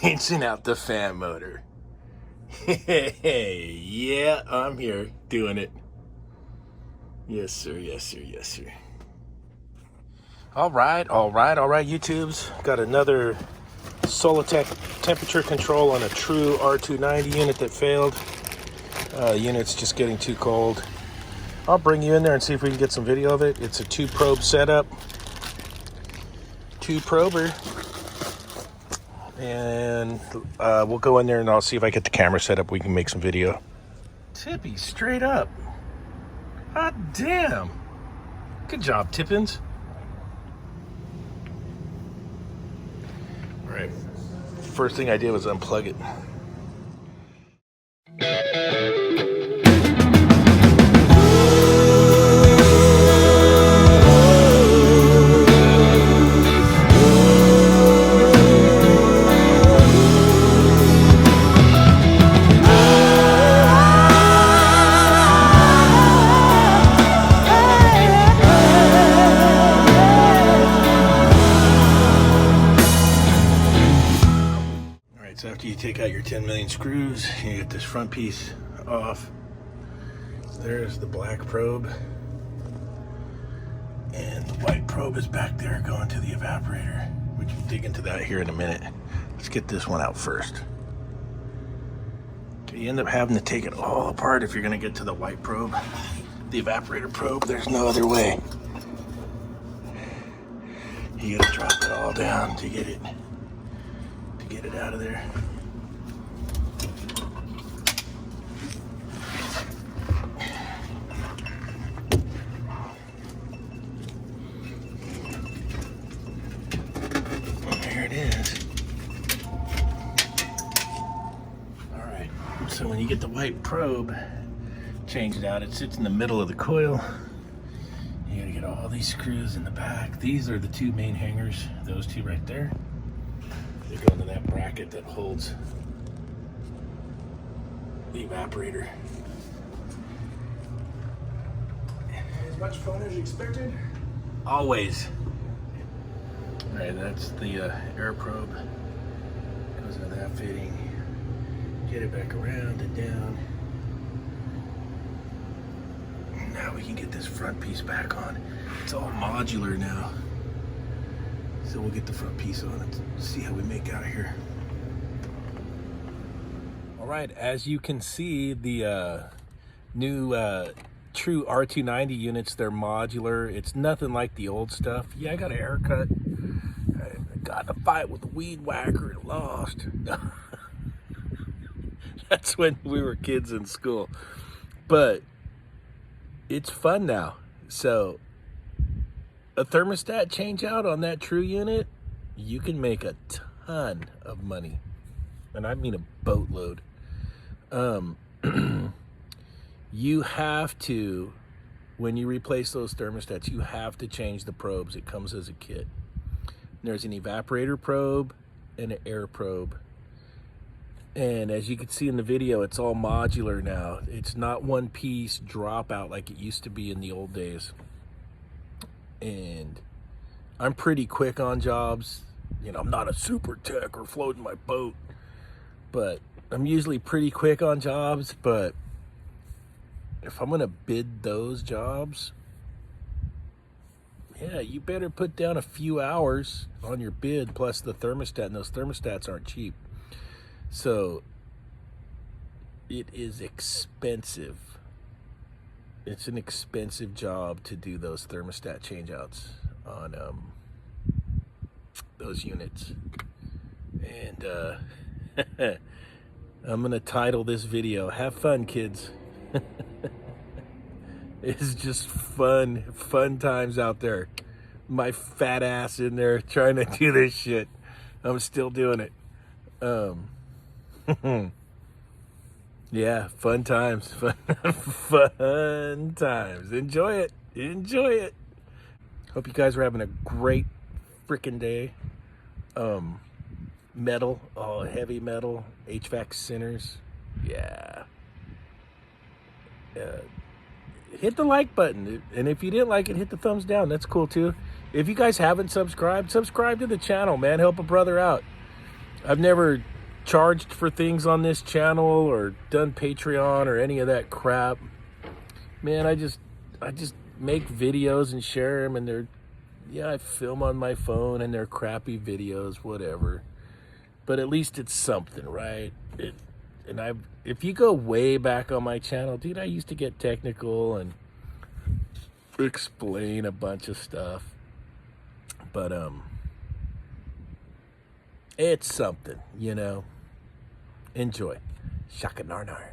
changing out the fan motor. Hey, yeah, I'm here doing it. Yes, sir, yes, sir, yes, sir. All right, YouTubes. Got another Solletek temperature control on a true R290 unit that failed. Unit's just getting too cold. I'll bring you in there and see if we can get some video of it. It's a 2-probe setup. 2-prober. And we'll go in there and I'll see if I get the camera set up. We can make some video. Tippy, straight up. Hot damn. Good job, Tippins. All right. First thing I did was unplug it. So after you take out your 10 million screws, you get this front piece off. There's the black probe. And the white probe is back there going to the evaporator. We can dig into that here in a minute. Let's get this one out first. So you end up having to take it all apart if you're gonna get to the white probe. The evaporator probe, there's no other way. You gotta drop it all down to get it out of there. Well, there it is. All right, so when you get the white probe, change it out. It sits in the middle of the coil. You gotta get all these screws in the back. These are the two main hangers, those two right there. They go into that bracket that holds the evaporator. As much fun as you expected? Always. All right, that's the air probe. Goes into that fitting. Get it back around and down. Now we can get this front piece back on. It's all modular now. So we'll get the front piece on and see how we make out here. All right, as you can see, the new true R290 units, they're modular. It's nothing like the old stuff. Yeah, I got a haircut. I got in a fight with a weed whacker and lost. That's when we were kids in school. But it's fun now. So a thermostat change out on that true unit, you can make a ton of money. And I mean a boatload. You have to, when you replace those thermostats, you have to change the probes. It comes as a kit. There's an evaporator probe and an air probe. And as you can see in the video, it's all modular now. It's not one piece drop out like it used to be in the old days. And I'm pretty quick on jobs. You know, I'm not a super tech or floating my boat, but I'm usually pretty quick on jobs. But if I'm gonna bid those jobs, yeah, you better put down a few hours on your bid plus the thermostat, and those thermostats aren't cheap. So it is expensive. It's an expensive job to do those thermostat changeouts on those units. And I'm gonna title this video, "Have fun, kids." It's just fun times out there. My fat ass in there trying to do this shit. I'm still doing it. Yeah, fun times. Fun times. Enjoy it. Enjoy it. Hope you guys are having a great freaking day. Metal, oh, heavy metal, HVAC centers. Yeah. Hit the like button. And if you didn't like it, hit the thumbs down. That's cool too. If you guys haven't subscribed, subscribe to the channel, man. Help a brother out. I've never charged for things on this channel or done Patreon or any of that crap. Man, I just make videos and share them, and I film on my phone and they're crappy videos, whatever. But at least it's something, right? If you go way back on my channel, dude, I used to get technical and explain a bunch of stuff. But it's something, you know. Enjoy. Shaka nar nar.